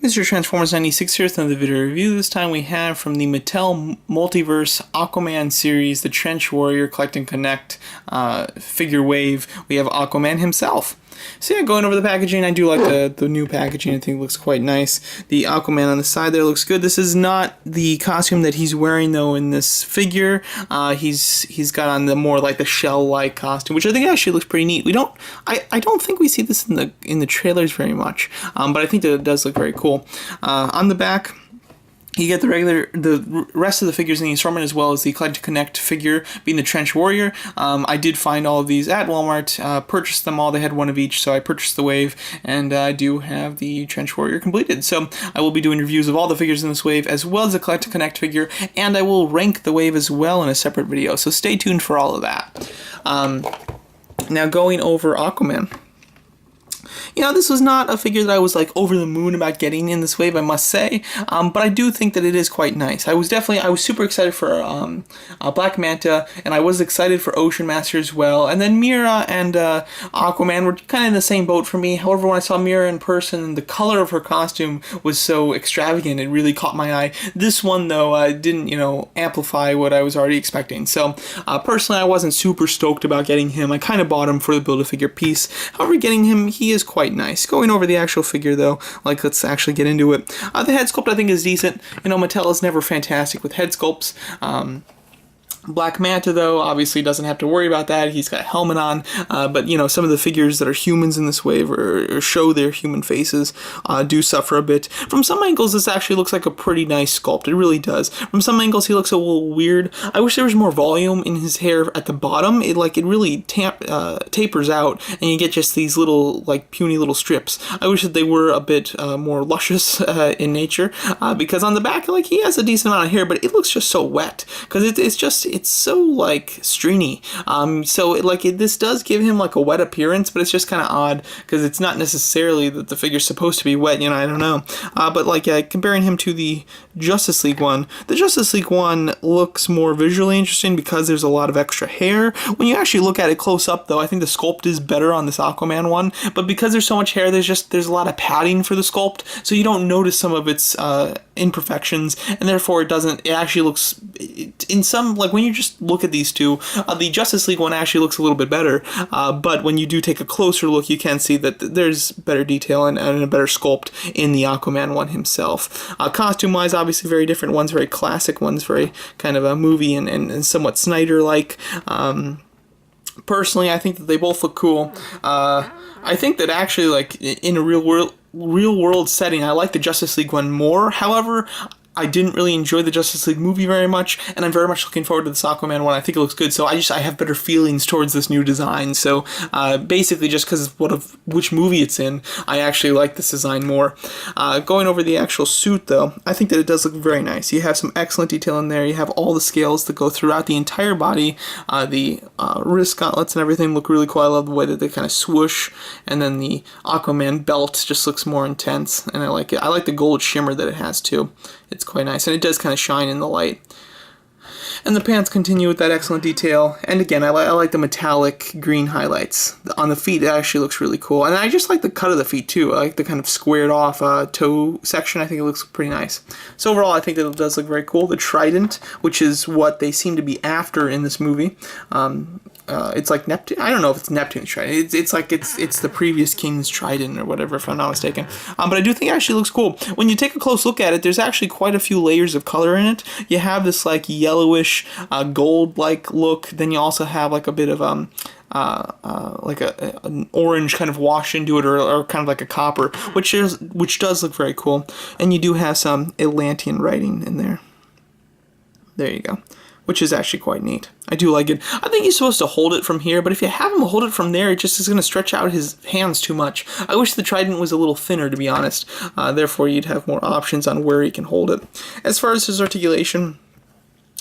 Mr. Transformers 96 here with another video review. This time we have from the Mattel Multiverse Aquaman series, the Trench Warrior Collect and Connect figure wave. We have Aquaman himself. So yeah, going over the packaging, I do like the new packaging. I think it looks quite nice. The Aquaman on the side there looks good. This is not the costume that he's wearing though in this figure. He's got on the more like the shell-like costume, which I think actually looks pretty neat. I don't think we see this in the trailers very much, but I think that it does look very cool. On the back, you get the rest of the figures in the assortment, as well as the Collect to Connect figure, being the Trench Warrior. I did find all of these at Walmart, purchased them all. They had one of each, so I purchased the wave, and I do have the Trench Warrior completed. So I will be doing reviews of all the figures in this wave, as well as the Collect to Connect figure, and I will rank the wave as well in a separate video, so stay tuned for all of that. Now going over Aquaman. You know, this was not a figure that I was like over the moon about getting in this wave, I must say, but I do think that it is quite nice. I was super excited for Black Manta, and I was excited for Ocean Master as well, and then Mira and Aquaman were kind of in the same boat for me. However, when I saw Mira in person, the color of her costume was so extravagant, it really caught my eye. This one, though, didn't, amplify what I was already expecting. So, personally, I wasn't super stoked about getting him. I kind of bought him for the Build-A-Figure piece. However, getting him, he is quite nice. Going over the actual figure though, let's actually get into it. The head sculpt I think is decent. Mattel is never fantastic with head sculpts. Black Manta, though, obviously doesn't have to worry about that. He's got a helmet on, but, some of the figures that are humans in this wave or show their human faces do suffer a bit. From some angles, this actually looks like a pretty nice sculpt. It really does. From some angles, he looks a little weird. I wish there was more volume in his hair at the bottom. It really tapers out, and you get just these little, puny little strips. I wish that they were a bit more luscious in nature, because on the back, he has a decent amount of hair, but it looks just so wet, because it's so stringy. This does give him a wet appearance, but it's just kind of odd because it's not necessarily that the figure's supposed to be wet. I don't know. But comparing him to the Justice League one, the Justice League one looks more visually interesting because there's a lot of extra hair. When you actually look at it close up, though, I think the sculpt is better on this Aquaman one. But because there's so much hair, there's a lot of padding for the sculpt, so you don't notice some of its imperfections, and therefore it actually looks in some when you just look at these two, the Justice League one actually looks a little bit better, but when you do take a closer look, you can see that there's better detail and a better sculpt in the Aquaman one himself. Costume wise, obviously very different. One's very classic, one's very kind of a movie and somewhat Snyder like. Personally, I think that they both look cool. I think that actually in a real world setting, I like the Justice League one more. However, I didn't really enjoy the Justice League movie very much, and I'm very much looking forward to this Aquaman one. I think it looks good, so I have better feelings towards this new design. So basically, just because of which movie it's in, I actually like this design more. Going over the actual suit, though, I think that it does look very nice. You have some excellent detail in there. You have all the scales that go throughout the entire body. The wrist gauntlets and everything look really cool. I love the way that they kind of swoosh, and then the Aquaman belt just looks more intense, and I like it. I like the gold shimmer that it has, too. It's quite nice, and it does kind of shine in the light. And the pants continue with that excellent detail, and again, I like the metallic green highlights. On the feet, it actually looks really cool, and I just like the cut of the feet, too. I like the kind of squared off toe section. I think it looks pretty nice. So overall, I think that it does look very cool. The trident, which is what they seem to be after in this movie, it's like Neptune. I don't know if it's Neptune's trident. It's the previous king's trident or whatever, if I'm not mistaken. But I do think it actually looks cool. When you take a close look at it, there's actually quite a few layers of color in it. You have this yellowish gold-like look. Then you also have a bit of an orange kind of wash into it, or kind of like a copper, which does look very cool. And you do have some Atlantean writing in there. There you go. Which is actually quite neat. I do like it. I think he's supposed to hold it from here, but if you have him hold it from there, it just is going to stretch out his hands too much. I wish the trident was a little thinner, to be honest. Therefore, you'd have more options on where he can hold it. As far as his articulation,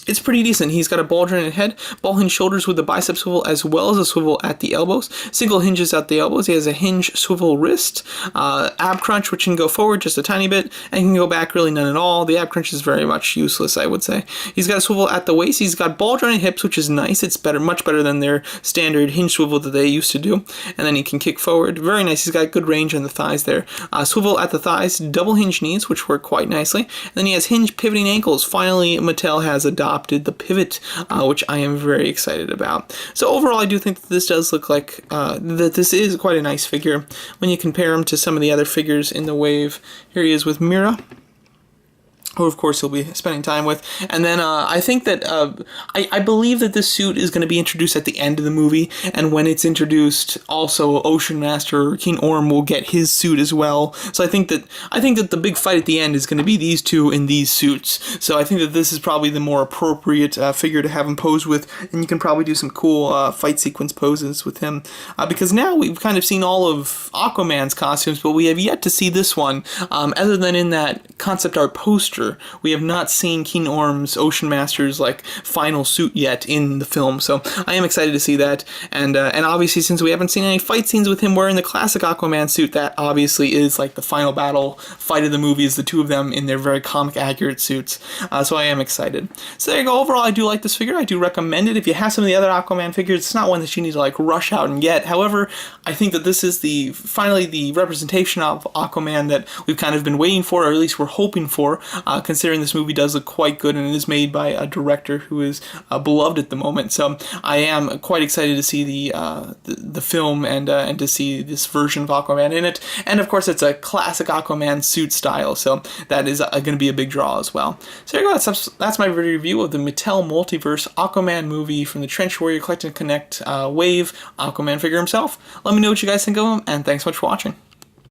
it's pretty decent. He's got a ball-jointed head, ball-hinge shoulders with a bicep swivel as well as a swivel at the elbows, single hinges at the elbows. He has a hinge swivel wrist, ab crunch, which can go forward just a tiny bit, and can go back really none at all. The ab crunch is very much useless, I would say. He's got a swivel at the waist. He's got ball-jointed hips, which is nice. It's better, much better than their standard hinge swivel that they used to do. And then he can kick forward. Very nice. He's got good range on the thighs there. Swivel at the thighs, double hinge knees, which work quite nicely. And then he has hinge pivoting ankles. Finally, Mattel has adopted the pivot, which I am very excited about. So overall, I do think that this does look like that this is quite a nice figure when you compare him to some of the other figures in the wave. Here he is with Mira, who of course he'll be spending time with. And then I think that, I believe that this suit is going to be introduced at the end of the movie, and when it's introduced, also Ocean Master King Orm will get his suit as well. So I think that the big fight at the end is going to be these two in these suits. So I think that this is probably the more appropriate figure to have him pose with, and you can probably do some cool fight sequence poses with him. Because now we've kind of seen all of Aquaman's costumes, but we have yet to see this one, other than in that concept art poster. We have not seen King Orm's Ocean Master's like final suit yet in the film, so I am excited to see that. And obviously, since we haven't seen any fight scenes with him wearing the classic Aquaman suit, that obviously is like the final battle fight of the movie, is the two of them in their very comic accurate suits. So I am excited. So there you go. Overall, I do like this figure. I do recommend it. If you have some of the other Aquaman figures, it's not one that you need to like rush out and get. However, I think that this is finally the representation of Aquaman that we've kind of been waiting for, or at least we're hoping for. Considering this movie does look quite good, and it is made by a director who is beloved at the moment. So I am quite excited to see the film and to see this version of Aquaman in it. And of course, it's a classic Aquaman suit style, so that is going to be a big draw as well. So there you go. That's my review of the Mattel Multiverse Aquaman movie from the Trench Warrior Collect and Connect wave Aquaman figure himself. Let me know what you guys think of him, and thanks so much for watching.